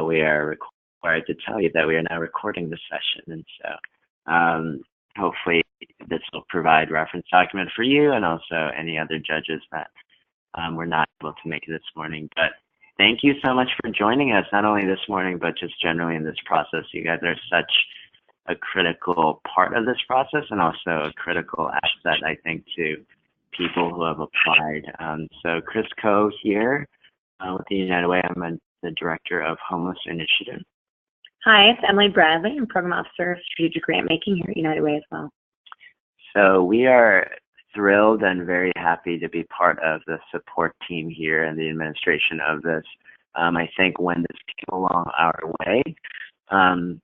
we are required to tell you that we are now recording this session. And so hopefully this will provide reference document for you and also any other judges that were not able to make it this morning. But thank you so much for joining us, not only this morning, but just generally in this process. You guys are such a critical part of this process and also a critical asset, I think, to people who have applied. So Chris Coe here with the United Way. I'm the Director of Homeless Initiative. Hi, it's Emily Bradley. I'm Program Officer of Strategic Grant Making here at United Way as well. So we are thrilled and very happy to be part of the support team here and the administration of this. I think when this came along our way,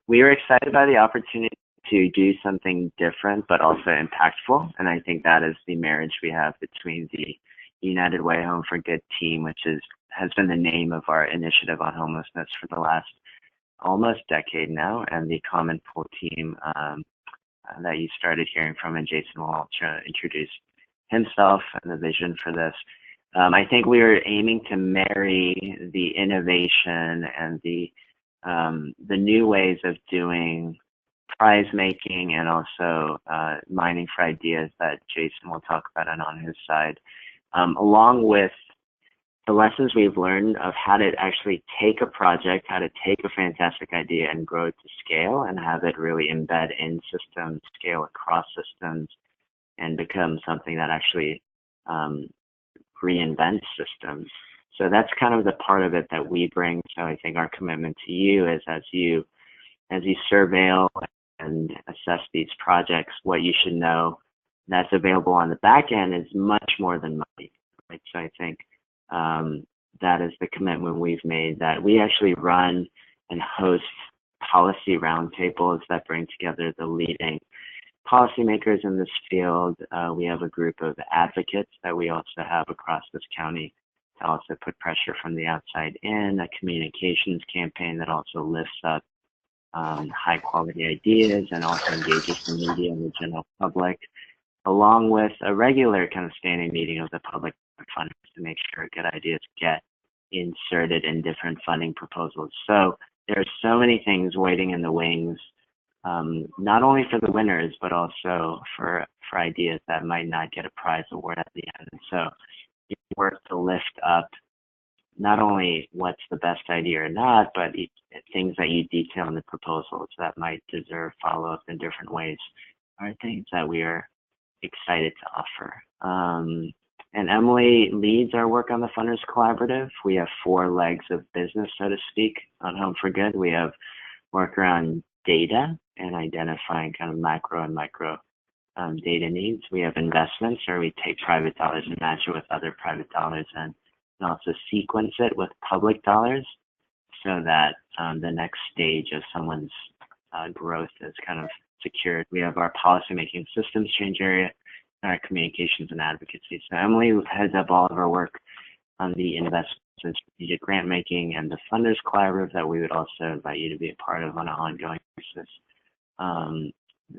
we were excited by the opportunity to do something different but also impactful. And I think that is the marriage we have between the United Way Home for Good team, which has been the name of our initiative on homelessness for the last almost decade now, and the Common Pool team that you started hearing from, and Jason will introduce himself and the vision for this. I think we are aiming to marry the innovation and the new ways of doing prize making and also mining for ideas that Jason will talk about and on his side, along with the lessons we've learned of how to actually take a project, how to take a fantastic idea and grow it to scale and have it really embed in systems, scale across systems, and become something that actually reinvents systems. So that's kind of the part of it that we bring. So I think our commitment to you is as you surveil and assess these projects, what you should know that's available on the back end is much more than money. Right? So I think that is the commitment we've made, that we actually run and host policy roundtables that bring together the leading policymakers in this field. We have a group of advocates that we also have across this county to also put pressure from the outside in, a communications campaign that also lifts up high quality ideas and also engages the media and the general public, along with a regular kind of standing meeting of the public funders to make sure good ideas get inserted in different funding proposals. So there are so many things waiting in the wings, not only for the winners, but also for ideas that might not get a prize award at the end. So you work to lift up not only what's the best idea or not, but things that you detail in the proposals that might deserve follow-up in different ways are things that we are excited to offer. And Emily leads our work on the Funders Collaborative. We have 4 legs of business, so to speak, on Home for Good. We have work around data and identifying kind of macro and micro data needs. We have investments, where we take private dollars and match it with other private dollars and also sequence it with public dollars so that the next stage of someone's growth is kind of secured. We have our policymaking systems change area, our communications and advocacy. So Emily heads up all of our work on the investments and strategic grant making and the Funders Collaborative that we would also invite you to be a part of on an ongoing basis.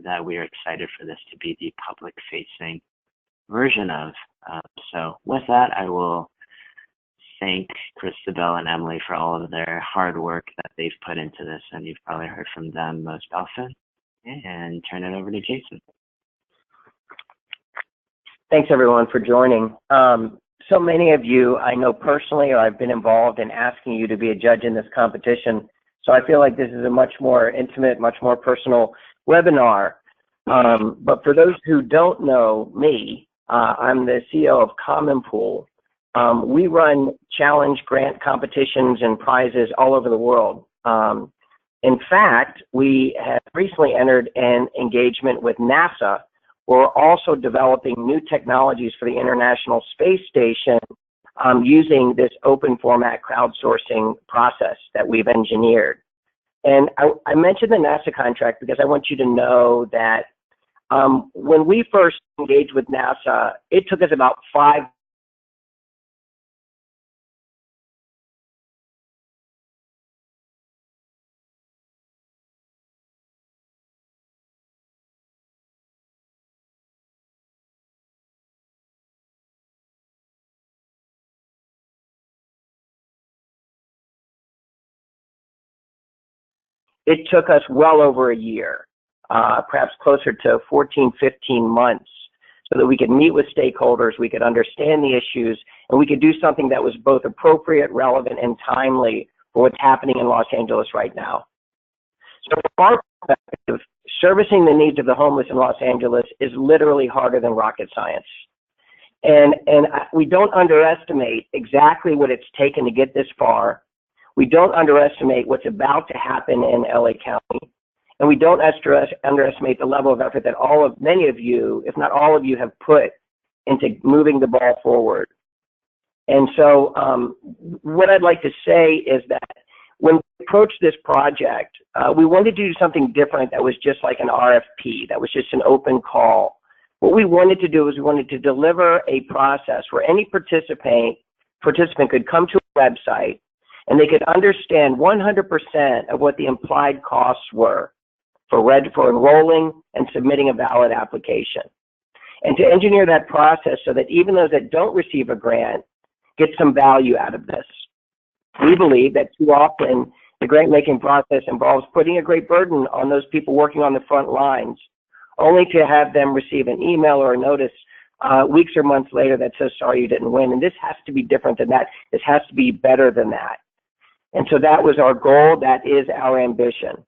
That we are excited for this to be the public facing version of. So with that, I will thank Christabel and Emily for all of their hard work that they've put into this, and you've probably heard from them most often, and turn it over to Jason. Thanks everyone for joining. So many of you I know personally, or I've been involved in asking you to be a judge in this competition. So I feel like this is a much more intimate, much more personal webinar. But for those who don't know me, I'm the CEO of Common Pool. We run challenge grant competitions and prizes all over the world. In fact, we have recently entered an engagement with NASA. We're also developing new technologies for the International Space Station using this open format crowdsourcing process that we've engineered. And I mentioned the NASA contract because I want you to know that when we first engaged with NASA, it took us about 5 it took us well over a year, perhaps closer to 14, 15 months, so that we could meet with stakeholders, we could understand the issues, and we could do something that was both appropriate, relevant, and timely for what's happening in Los Angeles right now. So from our perspective, servicing the needs of the homeless in Los Angeles is literally harder than rocket science. And we don't underestimate exactly what it's taken to get this far. We don't underestimate what's about to happen in LA County. And we don't underestimate the level of effort that many of you, if not all of you, have put into moving the ball forward. And so what I'd like to say is that when we approached this project, we wanted to do something different that was just like an RFP, that was just an open call. What we wanted to do is we wanted to deliver a process where any participant could come to a website and they could understand 100% of what the implied costs were for enrolling and submitting a valid application. And to engineer that process so that even those that don't receive a grant get some value out of this. We believe that too often the grant making process involves putting a great burden on those people working on the front lines, only to have them receive an email or a notice weeks or months later that says, sorry, you didn't win. And this has to be different than that. This has to be better than that. And so that was our goal. That is our ambition.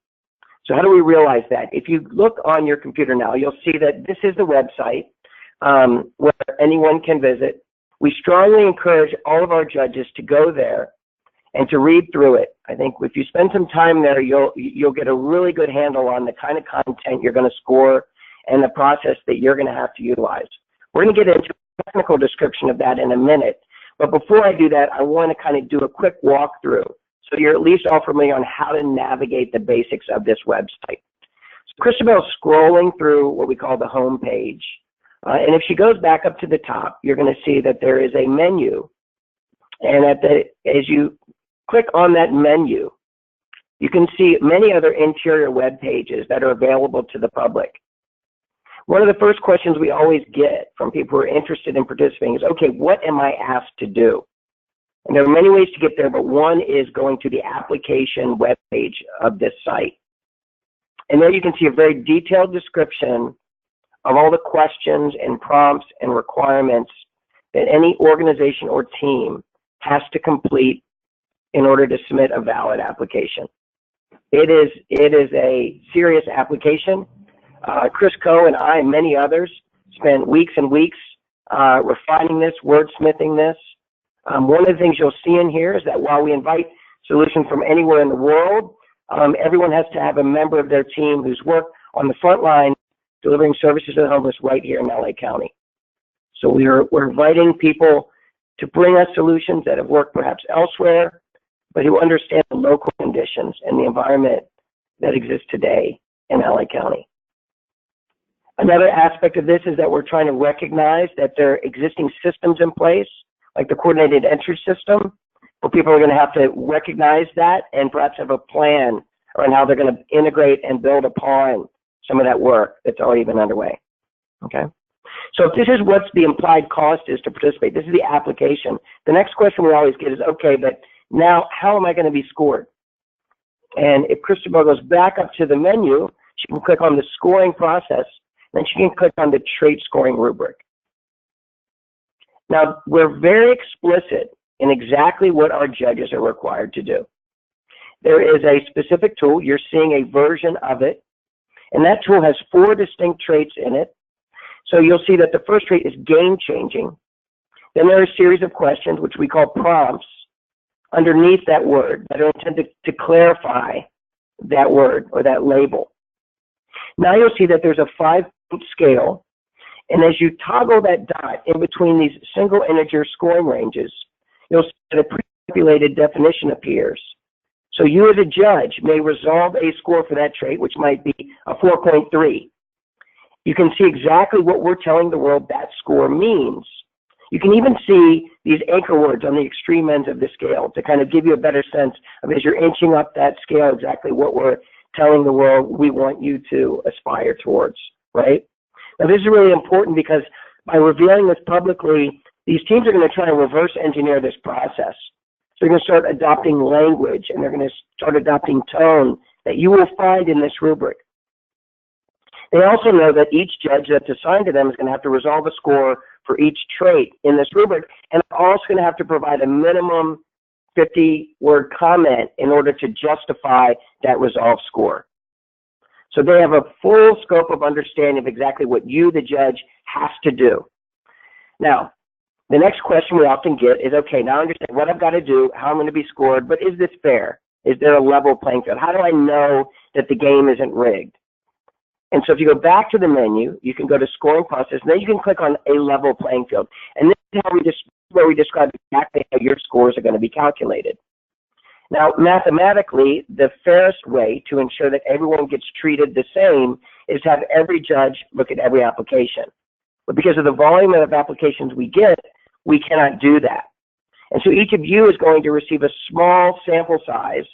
So how do we realize that? If you look on your computer now, you'll see that this is the website where anyone can visit. We strongly encourage all of our judges to go there and to read through it. I think if you spend some time there, you'll get a really good handle on the kind of content you're going to score and the process that you're going to have to utilize. We're going to get into a technical description of that in a minute. But before I do that, I want to kind of do a quick walkthrough so you're at least all familiar on how to navigate the basics of this website. So Christabel's scrolling through what we call the home page. And if she goes back up to the top, you're going to see that there is a menu. And as you click on that menu, you can see many other interior web pages that are available to the public. One of the first questions we always get from people who are interested in participating is, okay, what am I asked to do? And there are many ways to get there, but one is going to the application web page of this site. And there you can see a very detailed description of all the questions and prompts and requirements that any organization or team has to complete in order to submit a valid application. It is a serious application. Chris Coe and I and many others spent weeks and weeks refining this, wordsmithing this. One of the things you'll see in here is that while we invite solutions from anywhere in the world, everyone has to have a member of their team who's worked on the front line delivering services to the homeless right here in LA County. So we're inviting people to bring us solutions that have worked perhaps elsewhere, but who understand the local conditions and the environment that exists today in LA County. Another aspect of this is that we're trying to recognize that there are existing systems in place, like the coordinated entry system, where people are going to have to recognize that and perhaps have a plan around how they're going to integrate and build upon some of that work that's already been underway. Okay? So if this is what the implied cost is to participate, this is the application. The next question we always get is, okay, but now how am I going to be scored? And if Christabel goes back up to the menu, she can click on the scoring process, then she can click on the trait scoring rubric. Now, we're very explicit in exactly what our judges are required to do. There is a specific tool, you're seeing a version of it, and that tool has 4 distinct traits in it. So you'll see that the first trait is game-changing. Then there are a series of questions, which we call prompts, underneath that word that are intended to clarify that word or that label. Now you'll see that there's a 5-point scale, and as you toggle that dot in between these single integer scoring ranges, you'll see that a pre-populated definition appears. So you as a judge may resolve a score for that trait, which might be a 4.3. You can see exactly what we're telling the world that score means. You can even see these anchor words on the extreme ends of the scale to kind of give you a better sense of, as you're inching up that scale, exactly what we're telling the world we want you to aspire towards, right? Now this is really important because by revealing this publicly, these teams are going to try to reverse engineer this process. So they're going to start adopting language and they're going to start adopting tone that you will find in this rubric. They also know that each judge that's assigned to them is going to have to resolve a score for each trait in this rubric, and they're also going to have to provide a minimum 50-word comment in order to justify that resolved score. So they have a full scope of understanding of exactly what you, the judge, has to do. Now, the next question we often get is, okay, now I understand what I've got to do, how I'm going to be scored, but is this fair? Is there a level playing field? How do I know that the game isn't rigged? And so if you go back to the menu, you can go to scoring process, and then you can click on a level playing field. And this is how where we describe exactly how your scores are going to be calculated. Now, mathematically, the fairest way to ensure that everyone gets treated the same is to have every judge look at every application. But because of the volume of applications we get, we cannot do that. And so each of you is going to receive a small sample size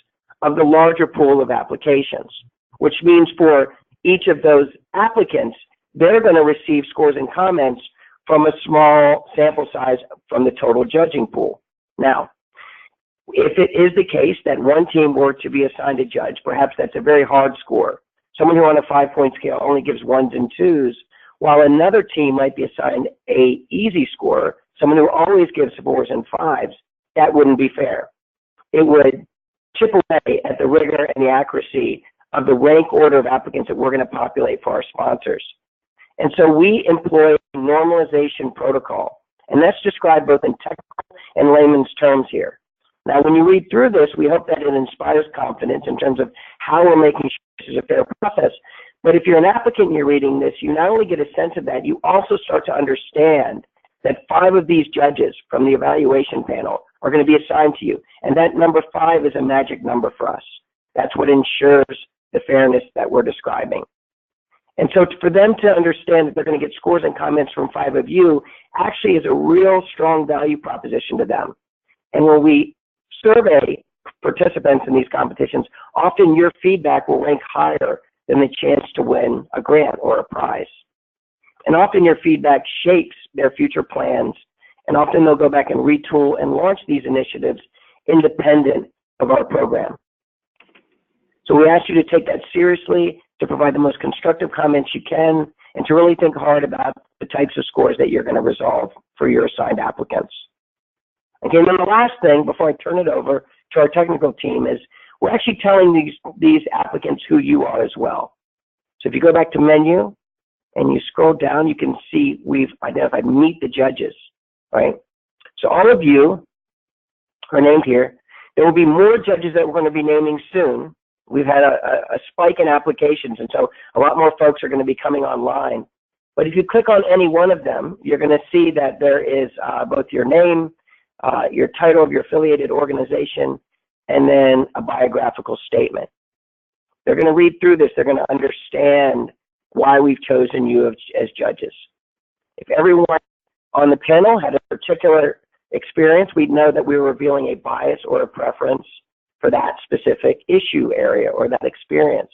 of the larger pool of applications, which means for each of those applicants, they're going to receive scores and comments from a small sample size from the total judging pool. Now, if it is the case that one team were to be assigned a judge, perhaps that's a very hard score. Someone who on a 5-point scale only gives 1s and 2s, while another team might be assigned a easy score, someone who always gives 4s and 5s, that wouldn't be fair. It would chip away at the rigor and the accuracy of the rank order of applicants that we're going to populate for our sponsors. And so we employ a normalization protocol, and that's described both in technical and layman's terms here. Now, when you read through this, we hope that it inspires confidence in terms of how we're making sure this is a fair process. But if you're an applicant and you're reading this, you not only get a sense of that, you also start to understand that 5 of these judges from the evaluation panel are going to be assigned to you. And that number 5 is a magic number for us. That's what ensures the fairness that we're describing. And so for them to understand that they're going to get scores and comments from 5 of you actually is a real strong value proposition to them. And when we survey participants in these competitions, often your feedback will rank higher than the chance to win a grant or a prize. And often your feedback shapes their future plans, and often they'll go back and retool and launch these initiatives independent of our program. So we ask you to take that seriously, to provide the most constructive comments you can, and to really think hard about the types of scores that you're going to resolve for your assigned applicants. Okay, and then the last thing before I turn it over to our technical team is we're actually telling these applicants who you are as well. So if you go back to menu and you scroll down, you can see we've identified meet the judges, right? So all of you are named here. There will be more judges that we're going to be naming soon. We've had a spike in applications, and so a lot more folks are going to be coming online. But if you click on any one of them, you're going to see that there is both your name, your title of your affiliated organization, and then a biographical statement. They're going to read through this. They're going to understand why we've chosen you as judges. If everyone on the panel had a particular experience, we'd know that we were revealing a bias or a preference for that specific issue area or that experience.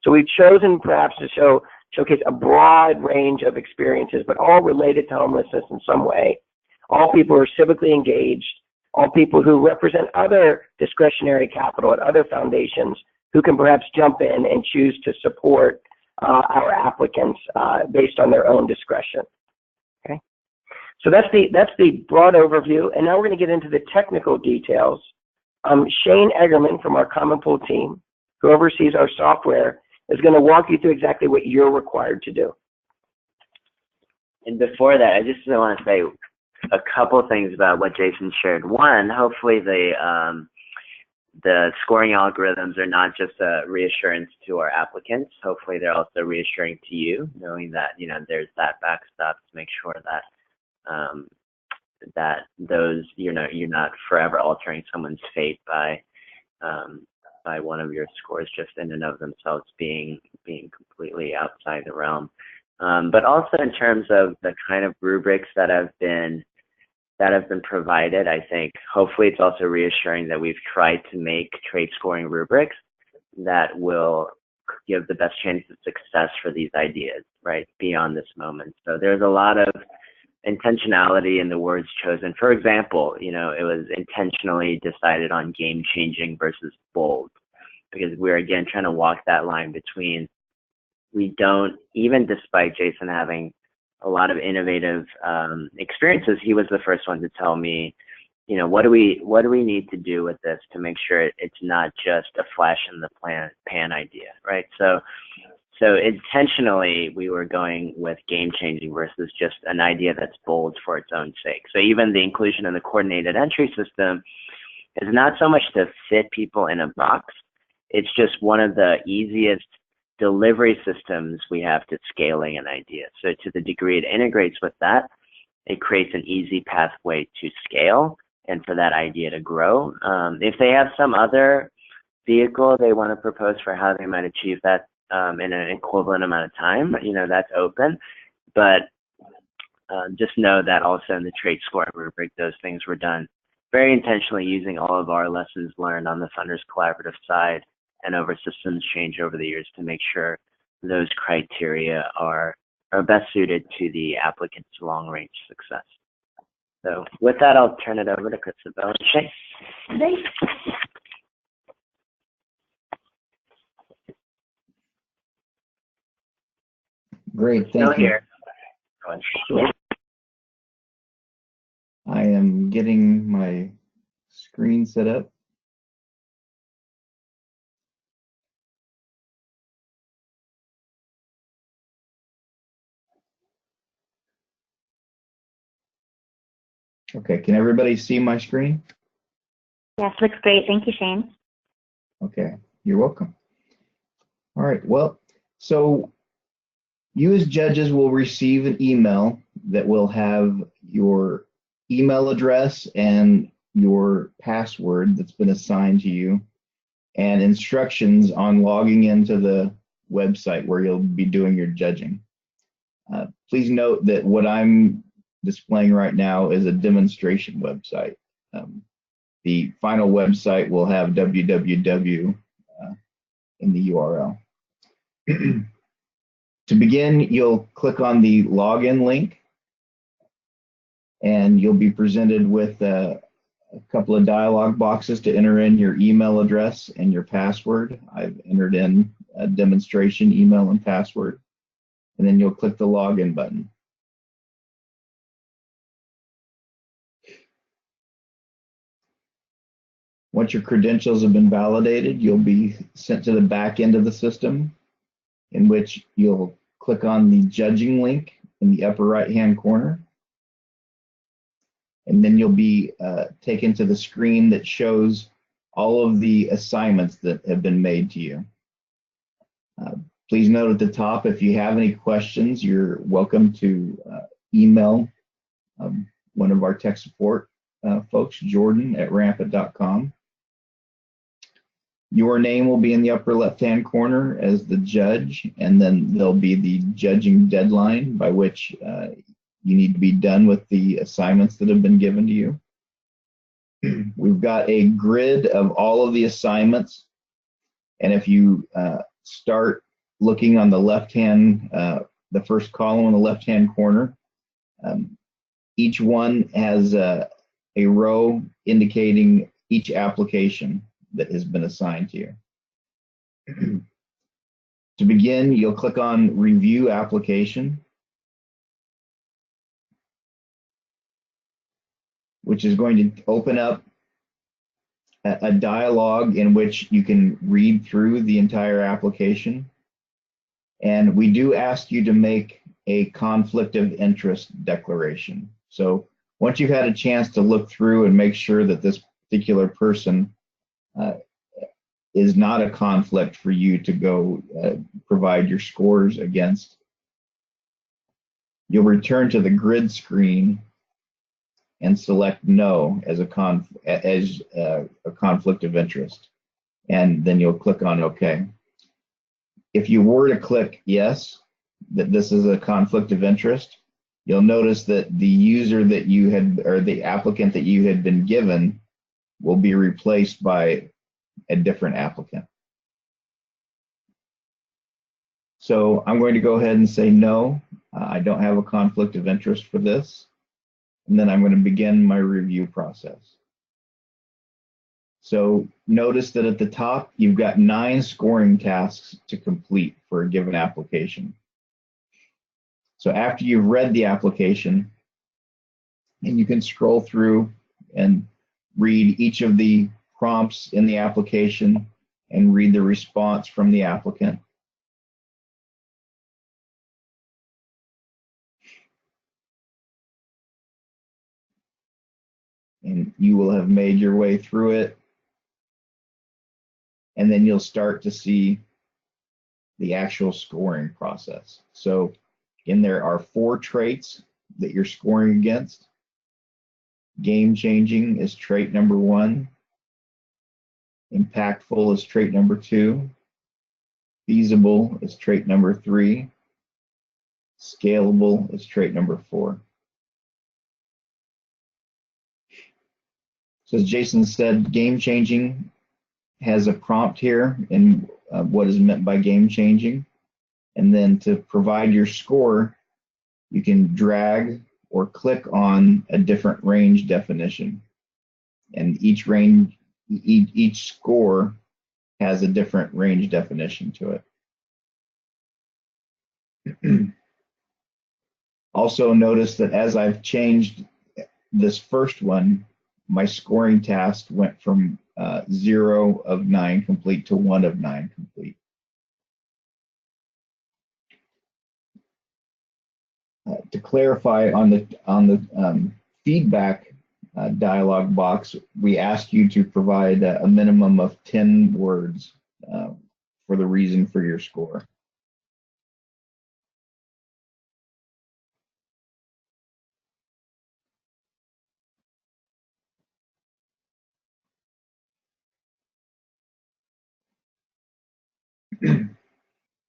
So we've chosen perhaps to showcase a broad range of experiences, but all related to homelessness in some way. All people who are civically engaged, all people who represent other discretionary capital at other foundations who can perhaps jump in and choose to support our applicants based on their own discretion. Okay, so that's the broad overview, and now we're going to get into the technical details. Shane Eggerman from our Common Pool team, who oversees our software, is going to walk you through exactly what you're required to do. And before that, I just want to say a couple things about what Jason shared. One, hopefully the scoring algorithms are not just a reassurance to our applicants. Hopefully they're also reassuring to you, knowing that there's that backstop to make sure that those you're not forever altering someone's fate by one of your scores just in and of themselves being completely outside the realm. But also in terms of the kind of rubrics that have been provided, I think hopefully it's also reassuring that we've tried to make trait scoring rubrics that will give the best chance of success for these ideas, right, beyond this moment. So there's a lot of intentionality in the words chosen. For example, it was intentionally decided on game-changing versus bold. because we're again trying to walk that line between, we don't, even despite Jason having a lot of innovative experiences, he was the first one to tell me, you know, what do we need to do with this to make sure it's not just a flash in the pan idea, right? So intentionally we were going with game changing versus just an idea that's bold for its own sake. So even the inclusion of the coordinated entry system is not so much to fit people in a box. It's just one of the easiest delivery systems we have to scaling an idea. So to the degree it integrates with that, it creates an easy pathway to scale and for that idea to grow. If they have some other vehicle they want to propose for how they might achieve that in an equivalent amount of time, you know, that's open. But just know that also in the trait score rubric, those things were done very intentionally using all of our lessons learned on the Funders Collaborative side and over systems change over the years to make sure those criteria are best suited to the applicant's long-range success. So with that, I'll turn it over to Christabel and Shay. Thanks. Great, Still thank you. here. Sure. I am getting my screen set up. Okay, can everybody see my screen? Yes, looks great. Thank you, Shane. Okay, you're welcome. All right, well, so you as judges will receive an email that will have your email address and your password that's been assigned to you and instructions on logging into the website where you'll be doing your judging. Please note that what I'm displaying right now is a demonstration website. The final website will have www in the URL. To begin, you'll click on the login link and you'll be presented with a couple of dialog boxes to enter in your email address and your password. I've entered in a demonstration email and password, and then you'll click the login button. Once your credentials have been validated, you'll be sent to the back end of the system, in which you'll click on the judging link in the upper right-hand corner. And then you'll be taken to the screen that shows all of the assignments that have been made to you. Please note at the top, if you have any questions, you're welcome to email one of our tech support folks, Jordan at rampant.com. Your name will be in the upper left-hand corner as the judge, and then there'll be the judging deadline by which you need to be done with the assignments that have been given to you. We've got a grid of all of the assignments, and if you start looking on the left-hand, the first column on the left-hand corner, each one has a row indicating each application that has been assigned to you. To begin, you'll click on Review Application, which is going to open up a dialog in which you can read through the entire application. And we do ask you to make a conflict of interest declaration. So once you've had a chance to look through and make sure that this particular person is not a conflict for you to go provide your scores against, you'll return to the grid screen and select no as a conflict of interest, and then you'll click on OK. If you were to click yes, that this is a conflict of interest, you'll notice that the user that you had, or the applicant that you had been given, will be replaced by a different applicant. So I'm going to go ahead and say no, I don't have a conflict of interest for this. And then I'm going to begin my review process. So notice that at the top, you've got 9 scoring tasks to complete for a given application. So after you've read the application, and you can scroll through and read each of the prompts in the application and read the response from the applicant. And you will have made your way through it. And then you'll start to see the actual scoring process. So in there are 4 traits that you're scoring against. Game changing is trait number 1. Impactful is trait number 2. Feasible is trait number 3. Scalable is trait number 4. So as Jason said, game changing has a prompt here in what is meant by game changing. And then to provide your score, you can drag or click on a different range definition. And each score has a different range definition to it. Also notice that as I've changed this first one, my scoring task went from 0 of 9 complete to 1 of 9 complete. To clarify on the feedback dialog box, we ask you to provide a minimum of 10 words for the reason for your score.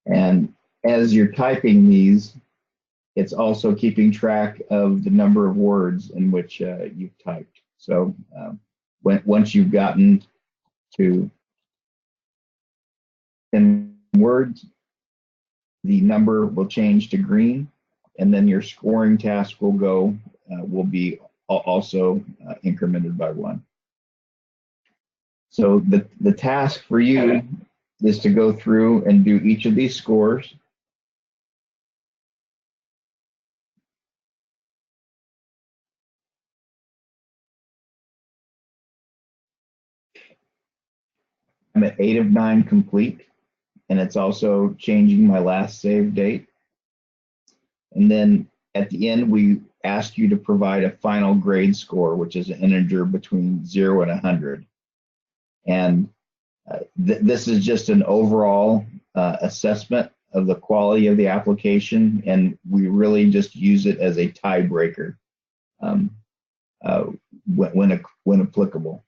And as you're typing these, it's also keeping track of the number of words in which you've typed. So once you've gotten to 10 words, the number will change to green, and then your scoring task will be also incremented by 1. So the task for you is to go through and do each of these scores. I'm at 8 of 9 complete, and it's also changing my last save date. And then at the end, we ask you to provide a final grade score, which is an integer between 0 and 100. And this is just an overall assessment of the quality of the application, and we really just use it as a tiebreaker when applicable.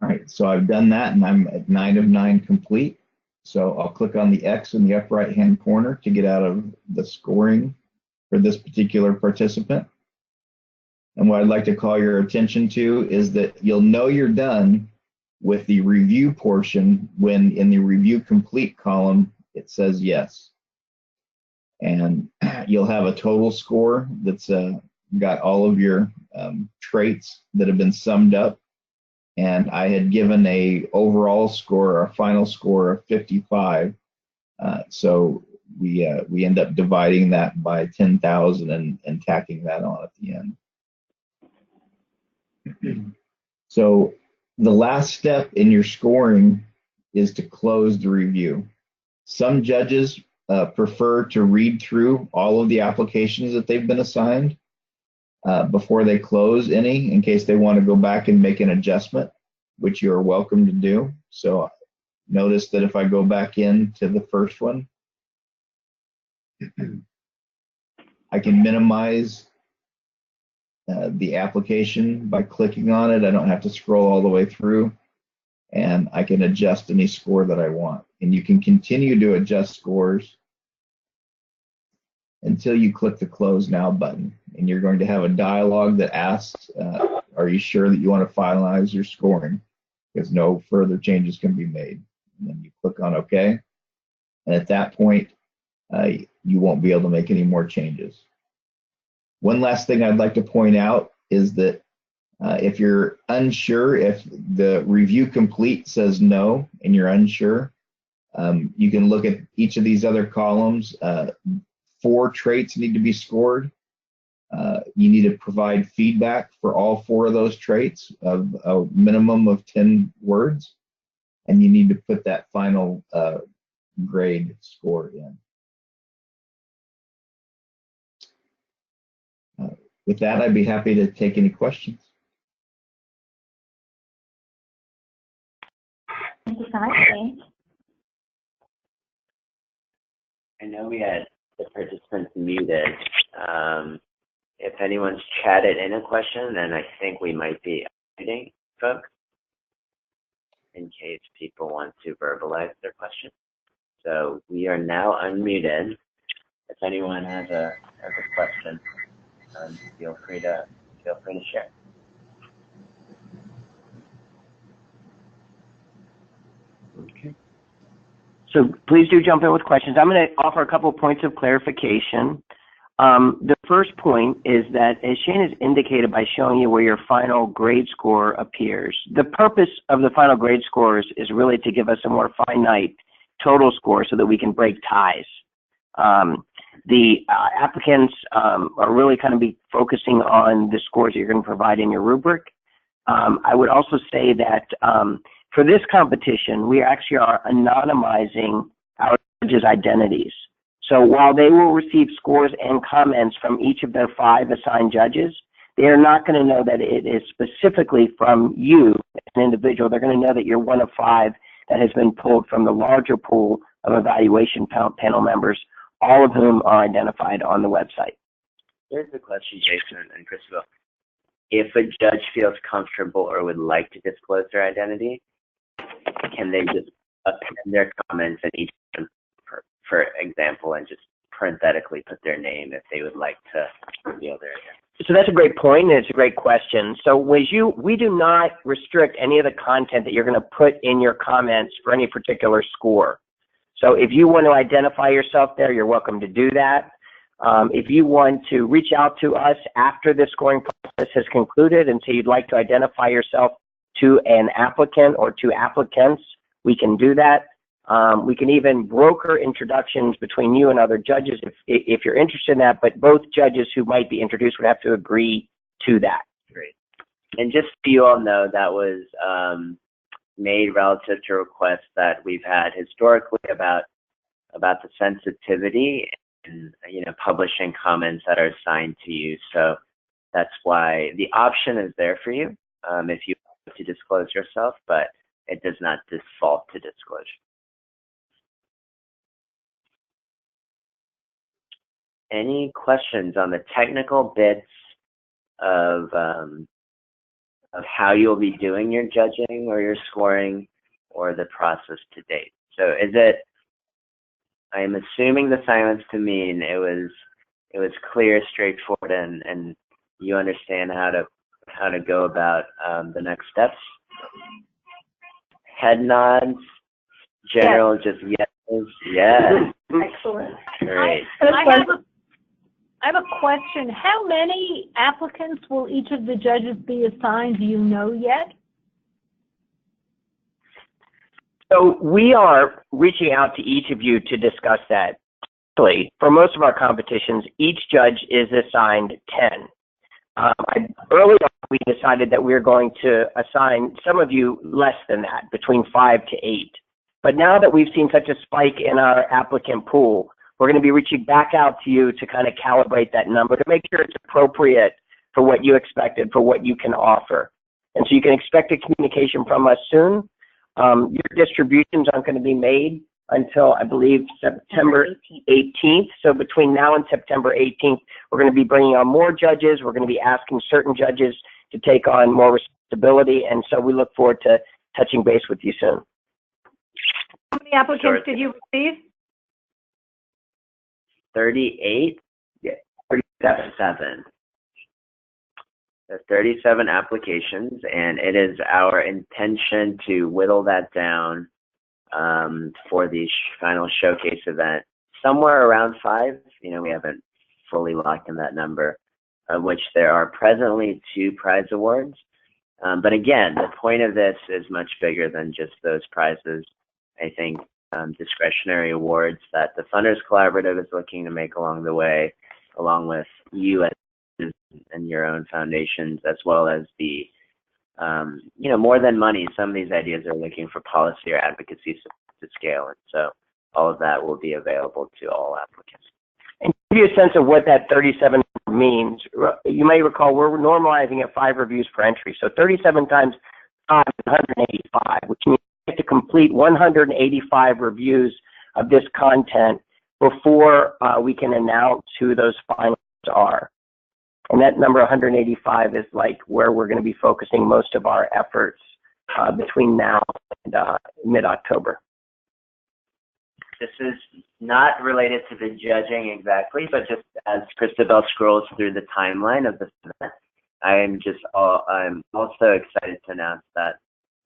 All right, so I've done that, and I'm at 9 of 9 complete. So I'll click on the X in the upper right-hand corner to get out of the scoring for this particular participant. And what I'd like to call your attention to is that you'll know you're done with the review portion when in the review complete column, it says yes. And you'll have a total score that's got all of your traits that have been summed up. And I had given a overall score, a final score of 55. So we end up dividing that by 10,000 and tacking that on at the end. So the last step in your scoring is to close the review. Some judges prefer to read through all of the applications that they've been assigned before they close any, in case they want to go back and make an adjustment, which you are welcome to do. So notice that if I go back into the first one, I can minimize the application by clicking on it. I don't have to scroll all the way through, and I can adjust any score that I want. And you can continue to adjust scores until you click the Close Now button. And you're going to have a dialog that asks, are you sure that you want to finalize your scoring? Because no further changes can be made. And then you click on OK. And at that point, you won't be able to make any more changes. One last thing I'd like to point out is that if you're unsure, if the review complete says no and you're unsure, you can look at each of these other columns. 4 traits need to be scored. You need to provide feedback for all 4 of those traits of a minimum of 10 words, and you need to put that final grade score in. With that, I'd be happy to take any questions. Thank you so much, Jane. I know we had the participants muted. If anyone's chatted in a question, then I think we might be unmuting folks in case people want to verbalize their question. So we are now unmuted. If anyone has a question, feel free to share. Okay. So please do jump in with questions. I'm going to offer a couple of points of clarification. The first point is that, as Shane has indicated by showing you where your final grade score appears, the purpose of the final grade scores is really to give us a more finite total score so that we can break ties. The applicants are really kind of be focusing on the scores that you're going to provide in your rubric. I would also say that for this competition, we actually are anonymizing our judges' identities. So while they will receive scores and comments from each of their 5 assigned judges, they are not going to know that it is specifically from you as an individual. They're going to know that you're one of 5 that has been pulled from the larger pool of evaluation panel members, all of whom are identified on the website. Here's the question, Jason and Christabel. If a judge feels comfortable or would like to disclose their identity, can they just append their comments in each, for example, and just parenthetically put their name if they would like to reveal their identity? So that's a great point, and it's a great question. So we do not restrict any of the content that you're going to put in your comments for any particular score. So if you want to identify yourself there, you're welcome to do that. If you want to reach out to us after the scoring process has concluded and say you'd like to identify yourself to an applicant or 2 applicants, we can do that. We can even broker introductions between you and other judges if you're interested in that, but both judges who might be introduced would have to agree to that. Great. And just so you all know, that was made relative to requests that we've had historically about the sensitivity and publishing comments that are assigned to you. So that's why the option is there for you if you want to disclose yourself, but it does not default to disclosure. Any questions on the technical bits of how you'll be doing your judging or your scoring or the process to date? So is it, I am assuming the silence to mean it was clear, straightforward, and you understand how to go about the next steps? Head nods, general, yes. Just yes, yes. Excellent. Great. I have a question. How many applicants will each of the judges be assigned? Do you know yet? So we are reaching out to each of you to discuss that. Actually, for most of our competitions, each judge is assigned 10. Early on, we decided that we were going to assign some of you less than that, between 5 to 8. But now that we've seen such a spike in our applicant pool, we're going to be reaching back out to you to kind of calibrate that number to make sure it's appropriate for what you expected, for what you can offer. And so you can expect a communication from us soon. Your distributions aren't going to be made until, I believe, September 18th. So between now and September 18th, we're going to be bringing on more judges. We're going to be asking certain judges to take on more responsibility. And so we look forward to touching base with you soon. How many applicants did you receive? 38? Yeah. 37. There's 37 applications, and it is our intention to whittle that down for the final showcase event, somewhere around 5. We haven't fully locked in that number. of which there are presently 2 prize awards. But again, the point of this is much bigger than just those prizes. I think discretionary awards that the Funders Collaborative is looking to make along the way, along with you and your own foundations, as well as the, more than money, some of these ideas are looking for policy or advocacy to scale. And so all of that will be available to all applicants. And to give you a sense of what that 37 means, you may recall we're normalizing at 5 reviews per entry. So 37 times 5 is 185, which means we have to complete 185 reviews of this content before we can announce who those finalists are. And that number 185 is like where we're going to be focusing most of our efforts between now and mid-October. This is not related to the judging exactly, but just as Christabel scrolls through the timeline of this event, I'm also excited to announce that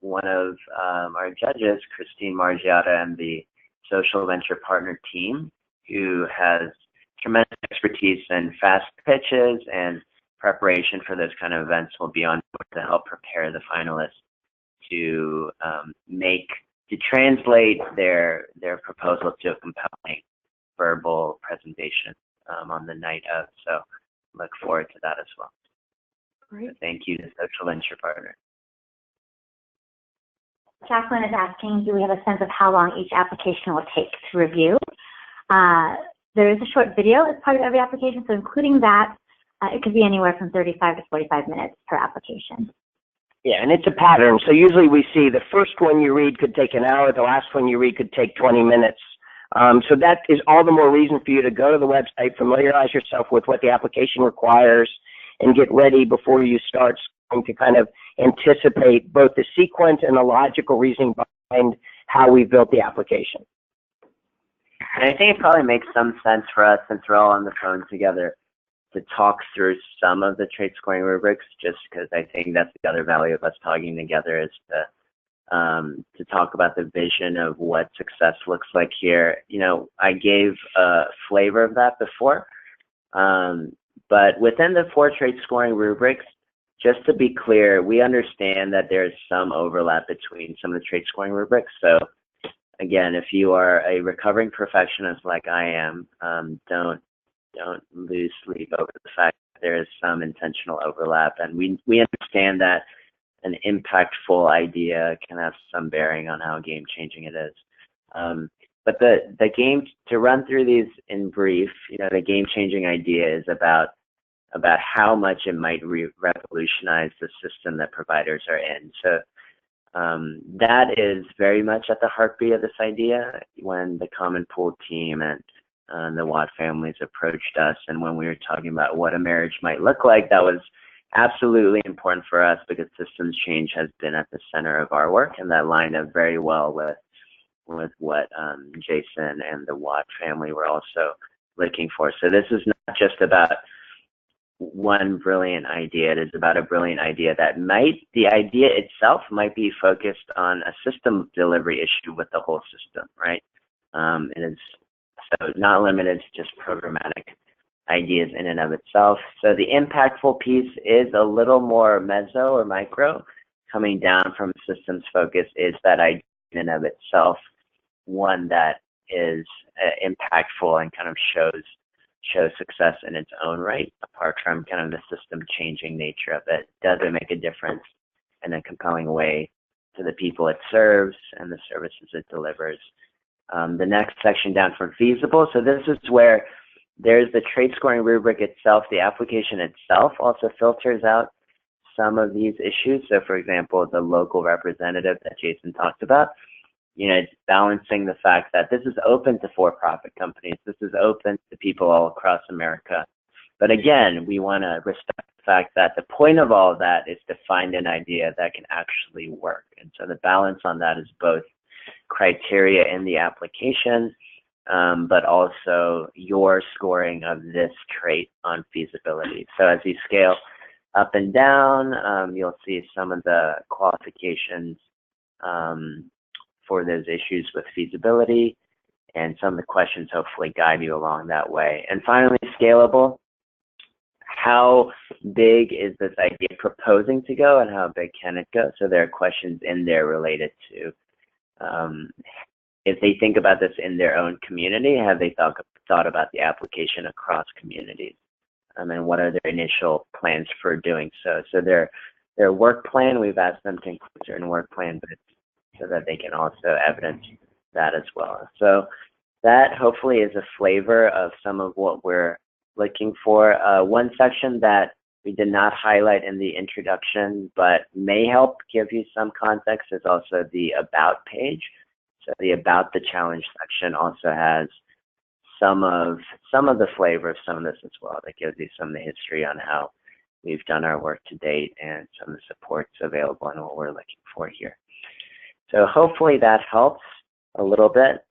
one of our judges, Christine Margiata, and the Social Venture Partner team, who has tremendous expertise in fast pitches and preparation for those kind of events, will be on board to help prepare the finalists to translate their proposal to a compelling verbal presentation on the night of. So look forward to that as well. Great. So thank you to Social Venture Partner. Jacqueline is asking, do we have a sense of how long each application will take to review? There is a short video as part of every application, so including that, it could be anywhere from 35 to 45 minutes per application. Yeah, and it's a pattern. So usually we see the first one you read could take an hour, the last one you read could take 20 minutes. So that is all the more reason for you to go to the website, familiarize yourself with what the application requires, and get ready before you start to kind of anticipate both the sequence and the logical reasoning behind how we built the application. And I think it probably makes some sense for us, since we're all on the phone together, to talk through some of the trait scoring rubrics, just because I think that's the other value of us talking together, is to talk about the vision of what success looks like here. I gave a flavor of that before, but within the 4 trait scoring rubrics, just to be clear, we understand that there's some overlap between some of the trait scoring rubrics. So again, if you are a recovering perfectionist like I am, don't lose sleep over the fact that there is some intentional overlap, and we understand that an impactful idea can have some bearing on how game-changing it is. But the game, to run through these in brief, the game-changing idea is about how much it might revolutionize the system that providers are in. So that is very much at the heartbeat of this idea. When the Common Pool team and the Watt families approached us, and when we were talking about what a marriage might look like, that was absolutely important for us, because systems change has been at the center of our work, and that lined up very well with what Jason and the Watt family were also looking for. So this is not just about one brilliant idea. It is about a brilliant idea the idea itself might be focused on a system delivery issue with the whole system, right? It is so not limited to just programmatic ideas in and of itself. So the impactful piece is a little more meso or micro. Coming down from systems focus is that idea in and of itself, one that is impactful and kind of shows success in its own right, apart from kind of the system changing nature of it. Does it make a difference in a compelling way to the people it serves and the services it delivers? The next section down from feasible. So this is where there's the trait scoring rubric itself. The application itself also filters out some of these issues. So for example, the local representative that Jason talked about, it's balancing the fact that this is open to for-profit companies. This is open to people all across America. But again, we want to respect the fact that the point of all of that is to find an idea that can actually work. And so the balance on that is both criteria in the application, but also your scoring of this trait on feasibility. So as you scale up and down, you'll see some of the qualifications for those issues with feasibility, and some of the questions hopefully guide you along that way. And finally, scalable. how big is this idea proposing to go, and how big can it go? So there are questions in there related to if they think about this in their own community, have they thought about the application across communities? And what are their initial plans for doing so? So their work plan, we've asked them to include certain work plan, but so that they can also evidence that as well. So that hopefully is a flavor of some of what we're looking for. One section that we did not highlight in the introduction, but may help give you some context, is also the About page. So the About the Challenge section also has some of the flavor of some of this as well. That gives you some of the history on how we've done our work to date and some of the supports available and what we're looking for here. So hopefully that helps a little bit.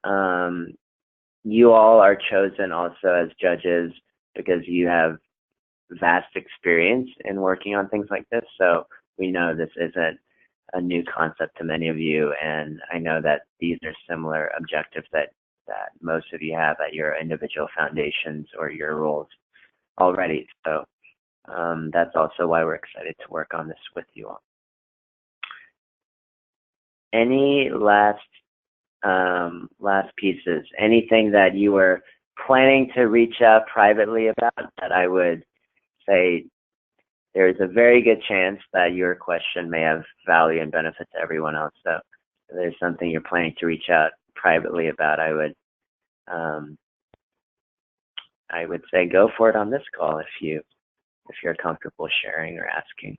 You all are chosen also as judges because you have vast experience in working on things like this. So we know this isn't a new concept to many of you, and I know that these are similar objectives that most of you have at your individual foundations or your roles already. So that's also why we're excited to work on this with you all. Any last pieces? Anything that you were planning to reach out privately about that I would say there is a very good chance that your question may have value and benefit to everyone else. So if there's something you're planning to reach out privately about, I would say go for it on this call if you're comfortable sharing or asking.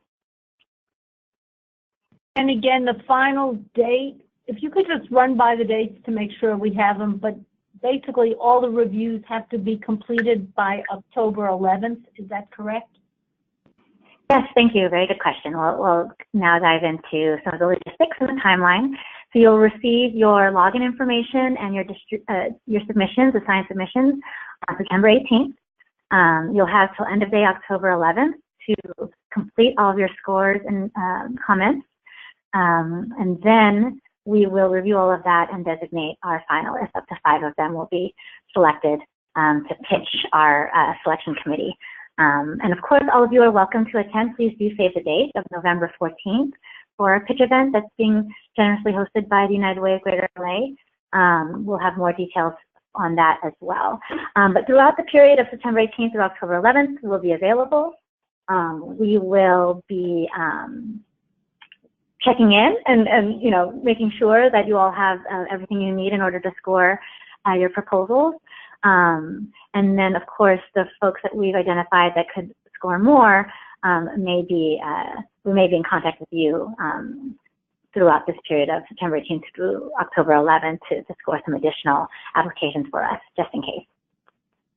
And again, the final date, if you could just run by the dates to make sure we have them, but basically all the reviews have to be completed by October 11th. Is that correct? Yes, thank you. Very good question. We'll now dive into some of the logistics and the timeline. So you'll receive your login information and your submissions, assigned submissions, on September 18th. You'll have till end of day October 11th to complete all of your scores and comments. And then we will review all of that and designate our finalists. Up to 5 of them will be selected to pitch our selection committee. And of course, all of you are welcome to attend. Please do save the date of November 14th for a pitch event that's being generously hosted by the United Way of Greater LA. We'll have more details on that as well. But throughout the period of September 18th through October 11th, we'll be available. We will be checking in and making sure that you all have everything you need in order to score your proposals. And then, of course, the folks that we've identified that could score more we may be in contact with you throughout this period of September 18th through October 11th to score some additional applications for us, just in case.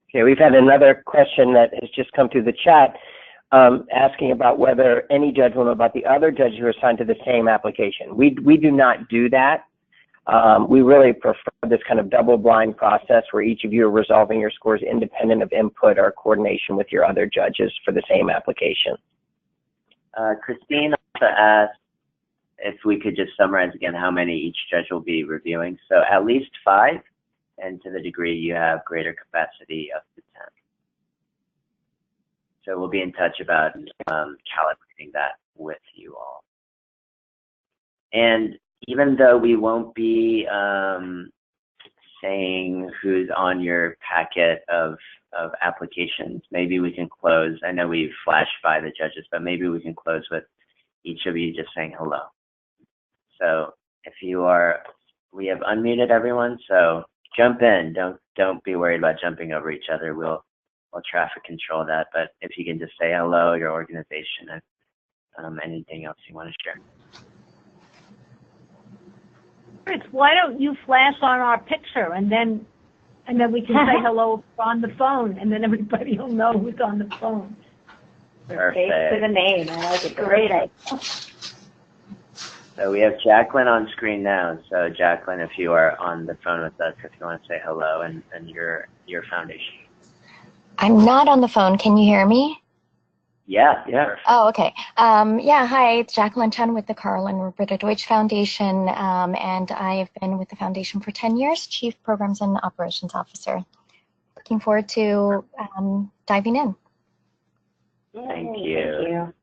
Okay, we've had another question that has just come through the chat asking about whether any judge will know about the other judges who are assigned to the same application. We do not do that. We really prefer this kind of double-blind process where each of you are resolving your scores independent of input or coordination with your other judges for the same application. Christine also asked if we could just summarize again how many each judge will be reviewing. So at least 5, and to the degree you have greater capacity, up to 10. So we'll be in touch about calibrating that with you all. And even though we won't be saying who's on your packet of applications, maybe we can close. I know we've flashed by the judges, but maybe we can close with each of you just saying hello. So if you are, we have unmuted everyone, so jump in. Don't be worried about jumping over each other. We'll traffic control that, but if you can just say hello, your organization, and anything else you want to share. Chris, why don't you flash on our picture and then we can say hello on the phone, and then everybody will know who's on the phone. Perfect. Face to the name. That's a great idea. So we have Jacqueline on screen now. So Jacqueline, if you are on the phone with us, if you want to say hello and your foundation. I'm not on the phone. Can you hear me? Yeah. Oh, okay. Yeah, hi, it's Jacqueline Chen with the Carl and Roberta Deutsch Foundation, and I've been with the foundation for 10 years, Chief Programs and Operations Officer. Looking forward to diving in. Thank you. Thank you.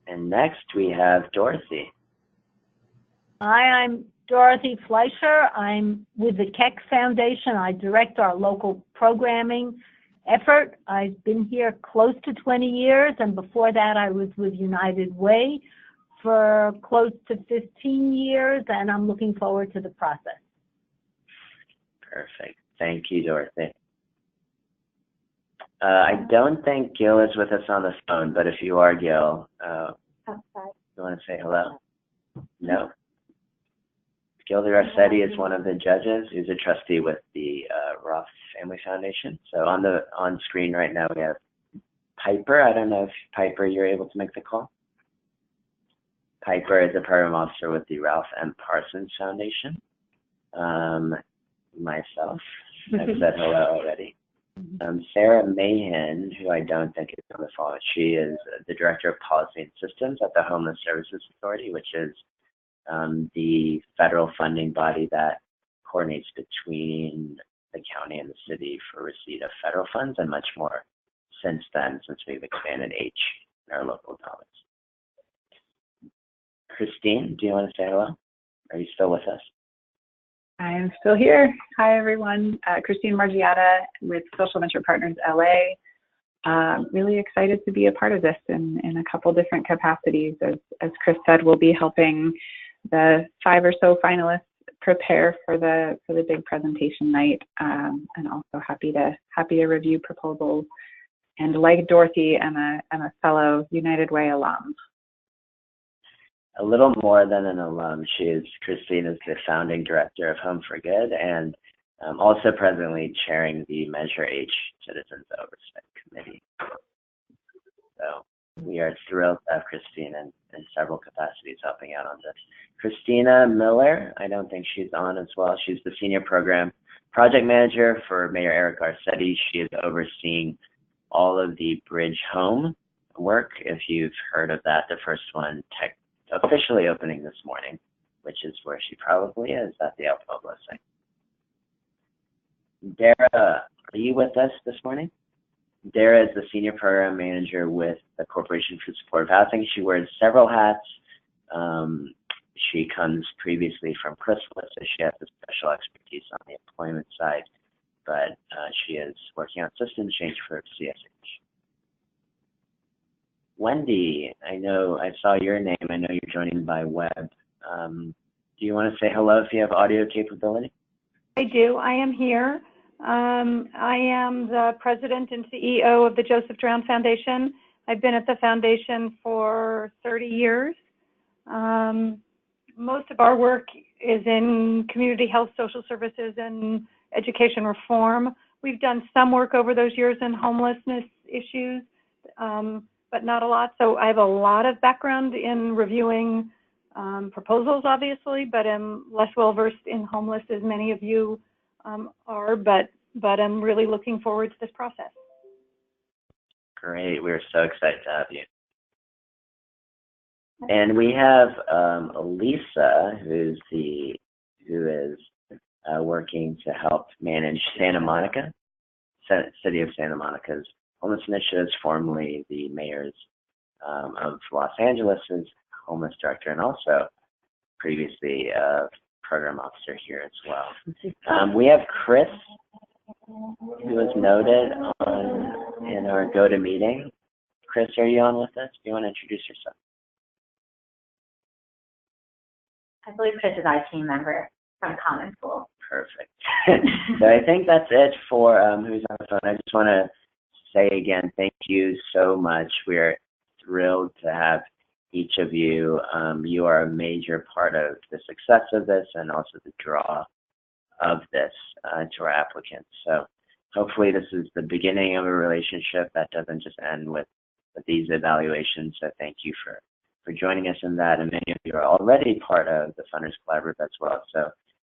And next we have Dorothy. Hi, I'm Dorothy Fleischer. I'm with the Keck Foundation. I direct our local programming effort. I've been here close to 20 years, and before that I was with United Way for close to 15 years, and I'm looking forward to the process. Perfect. Thank you, Dorothy. I don't think Gil is with us on the phone, but if you are, Gil, you want to say hello? No? Gil DeRossetti is one of the judges who's a trustee with the Roth Family Foundation. So on screen right now we have Piper. I don't know if Piper, you're able to make the call. Piper is a program officer with the Ralph M. Parsons Foundation. Myself, I've said hello already. Sarah Mahan, who I don't think is on the phone, she is the Director of Policy and Systems at the Homeless Services Authority, which is the federal funding body that coordinates between the county and the city for receipt of federal funds, and much more since then, since we've expanded H in our local dollars. Christine, do you want to say hello? Are you still with us? I am still here. Hi, everyone. Christine Margiata with Social Venture Partners LA. Really excited to be a part of this in a couple different capacities. As Chris said, we'll be helping the 5 or so finalists prepare for the big presentation night, and also happy to review proposals. And like Dorothy, I'm a fellow United Way alum. A little more than an alum. Christine is the founding director of Home for Good, and also presently chairing the Measure H Citizens Oversight Committee. So we are thrilled to have Christine in several capacities helping out on this. Christina Miller, I don't think she's on as well. She's the senior program project manager for Mayor Eric Garcetti. She is overseeing all of the Bridge Home work. If you've heard of that, the first one officially opening this morning, which is where she probably is at the El Pueblo site. Dara, are you with us this morning? Dara is the senior program manager with the Corporation for Supportive Housing. She wears several hats. She comes previously from Chrysalis, so she has a special expertise on the employment side, but she is working on systems change for CSH. Wendy, I saw your name. I know you're joining by web. Do you want to say hello if you have audio capability? I do. I am here. I am the president and CEO of the Joseph Drown Foundation. I've been at the foundation for 30 years. Most of our work is in community health, social services, and education reform. We've done some work over those years in homelessness issues, but not a lot. So I have a lot of background in reviewing proposals, obviously, but I'm less well-versed in homeless as many of you are, but I'm really looking forward to this process. Great, we're so excited to have you. And we have Elisa, who is working to help manage Santa Monica, City of Santa Monica's homeless initiatives, formerly the mayor's of Los Angeles's homeless director, and also previously a program officer here as well. We have Chris, who is noted in our GoToMeeting. Chris, are you on with us? Do you want to introduce yourself? I believe Chris is our team member from Common School. Perfect. So I think that's it for who's on the phone. I just want to say again, thank you so much. We're thrilled to have each of you. You are a major part of the success of this and also the draw of this to our applicants. So hopefully this is the beginning of a relationship that doesn't just end with these evaluations. So thank you for joining us in that. And many of you are already part of the Funders Collaborative as well. So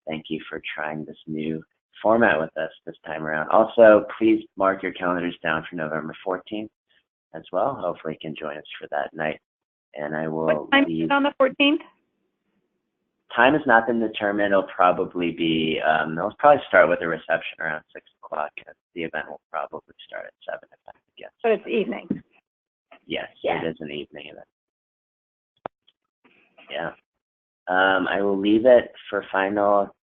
thank you for trying this new format with us this time around. Also, please mark your calendars down for November 14th as well. Hopefully you can join us for that night. And I will What time is it on the 14th? Time has not been determined. It'll probably be, they'll probably start with a reception around 6 o'clock. The event will probably start at 7 if I Yes. But it's evening. Yes, Yeah. it is an evening event. Yeah. I will leave it for final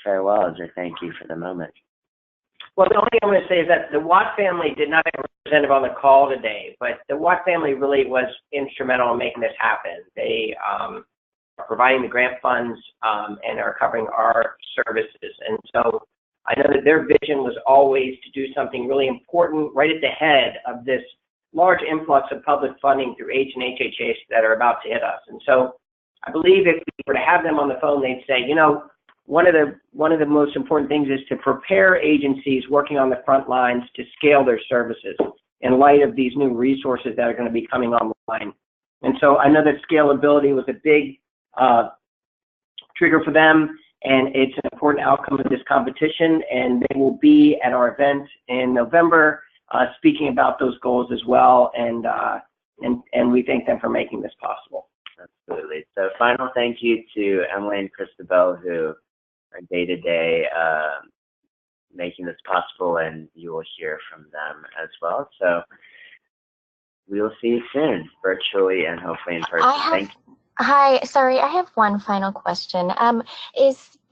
farewells or thank you for the moment. Well, the only thing I'm going to say is that the Watt family did not have a representative on the call today, but the Watt family really was instrumental in making this happen. They are providing the grant funds and are covering our services. And so I know that their vision was always to do something really important right at the head of this large influx of public funding through H and HHS that are about to hit us. And so I believe if we were to have them on the phone, they'd say, you know, one of the most important things is to prepare agencies working on the front lines to scale their services in light of these new resources that are going to be coming online. And so I know that scalability was a big trigger for them, and it's an important outcome of this competition, and they will be at our event in November speaking about those goals as well, and we thank them for making this possible. Absolutely. So final thank you to Emily and Christabel, who are day-to-day making this possible, and you will hear from them as well. So we will see you soon, virtually and hopefully in person. Thank you. Hi, sorry, I have one final question. Are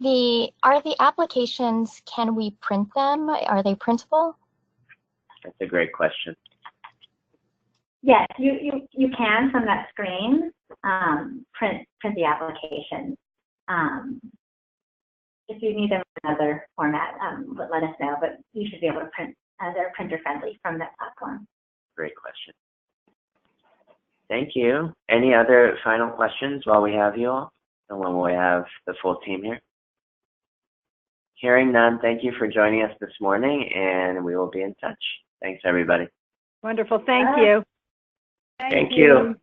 the applications, can we print them? Are they printable? That's a great question. Yes, you can from that screen print the application. If you need them in another format, let us know, but you should be able to print. They're printer friendly from that platform. Great question. Thank you. Any other final questions while we have you all and when we have the full team here? Hearing none, thank you for joining us this morning, and we will be in touch. Thanks, everybody. Wonderful. Thank you. Thank you.